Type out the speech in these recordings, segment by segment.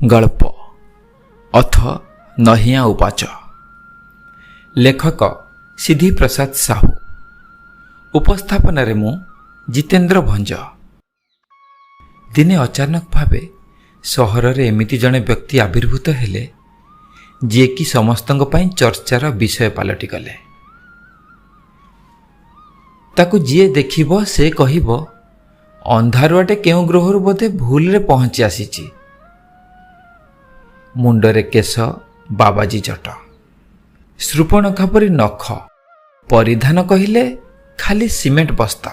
गल्प अथ नहिया उपाच। लेखक सिद्धि प्रसाद साहू। उपस्थापन मु जितेन्द्र भंज। दिने अचानक भावे सहर रे एमिति जणे व्यक्ति आविर्भूत हेले जे कि समस्तंग पई चर्चार विषय पालटि गले। ताकु जिए देखिबो से कहिबो अंधारुआटे केउ ग्रहरु बोधे भूल रे पहुंची आसीची। मुंडरे केश बाबाजी जट, श्रुपणखा परी नख, परिधान कहिले खाली सीमेंट बस्ता।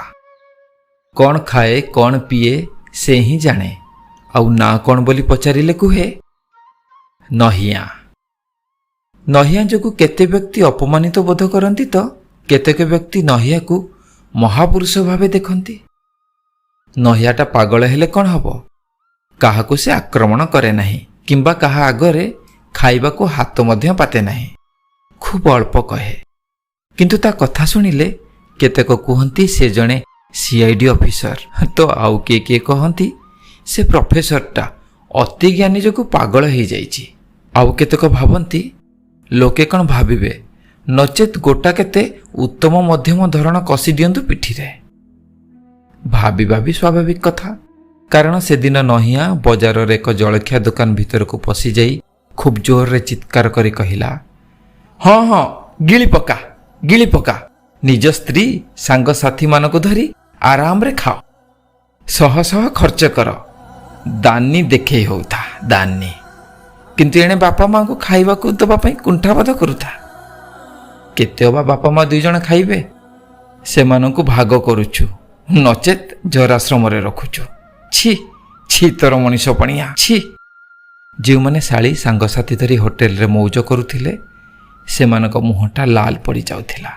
कौन खाए कौन पिए से ही जाने, आउ ना कौन बोली पचारिले कुहे नहिया। नहिया जोगु केते व्यक्ति अपमानित बोध करती तो केतेक व्यक्ति नहिया को महापुरुष भावे देखती। नहियाटा पागल हेले कौन हबो, काहाकू से आक्रमण करे नहीं किंबा काहा आगरे खाइबा को हाथ मध्य पाते नहीं। खूब अल्प कहे, किंतु ता कथा सुनिले केतेक कहती से जणे सीआईडी ऑफिसर, तो आउ किए कहती से प्रोफेसरटा अति ज्ञानी जो पागल हो जाइछि। आउ केतेक भावती लोके कौन भाविबे, नचेत गोटा केते उत्तम मध्यम धरण कसी दियंतु पिठिरे। भाविबा भी स्वाभाविक कथा, कारण से दिन नहिया बजार रे एक जलखिया दुकान भीतर को पशि जाई खूब जोर रे चित्कार करी कहिला, हाँ हाँ गिली पका, निज स्त्री सांग साथी मान को धरी आराम रे खाओ, सह सह खर्च कर, दानी देखे होता दानी, किंतु एणे बापा माँ को खाइबा को दबा पई कुंठाबोध करुता। केते बापा माँ दुई जण खाइबे, सेमानंकु भाग करुछु, नचेत जराश्रम रे रखुछु। छी छी तोर मनीष पणिया छी। जो माने साली सांगसाथी धरी होटेल रे मौज करुथिले सेमानक मुहटा लाल पड़ी जाउथिला,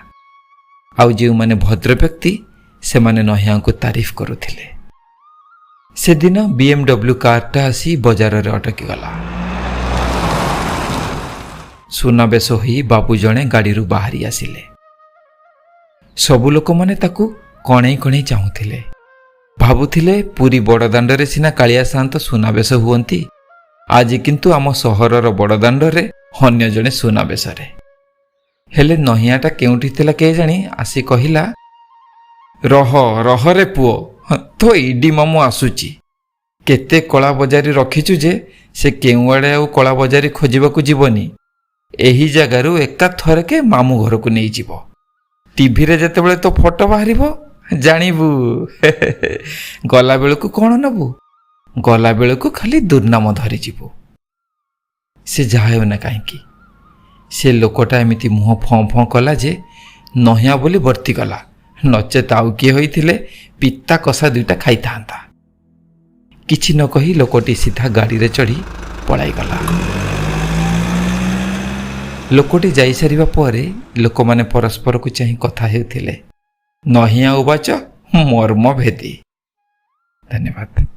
आउ जो माने भद्र व्यक्ति से माने नहिया को तारीफ करुथिले। से दिन BMW कारटा आसी बाजार रे अटकी गला। सुनाबेश होई बाबू जणे गाड़ी रु बाहरी आसिले। सबु लोक माने ताकू कणै कणै चाहुथिले, भाबुथिले पुरी बड़दाण्ड रे सिना कालिया सान्त सुनाबेश हुअंती, आज किंतु आम सहरर बड़दाण्ड रे अन्य जणे सुनाबेश रे। हेले नहियाटा केउठी थिला के जानी आसी कहिला, रह रे पुओ, तो इडी मामू आसुची। केते कला बजारी रखिचु जे से केउ आड़े आउ कला बजारी खोजिबाकू जीवनी, एही जगारू एका थरके मामू घर को नहीं जीवो। टीवी रे जेतेबेले तो फोटो बाहरिबो जानिबू, गला बेलू कौन नबू, गला बेलू खाली दुर्नाम धरी जीवू। से जाए ना कहीं से लोकटा एमती मुह फं फं कला जे नहिया बोली वर्ती गला, नचेत आउ किए होइथिले पिता कषा दुईटा खाई थांता। किछि न कही लोकटी सीधा गाड़ी रे चढ़ी पलाई गला। लोकटी जाई सारिबा परे लोक माने परस्पर को चाहि कथा हेउथिले, नहिया उबाच मर्म भेदी। धन्यवाद।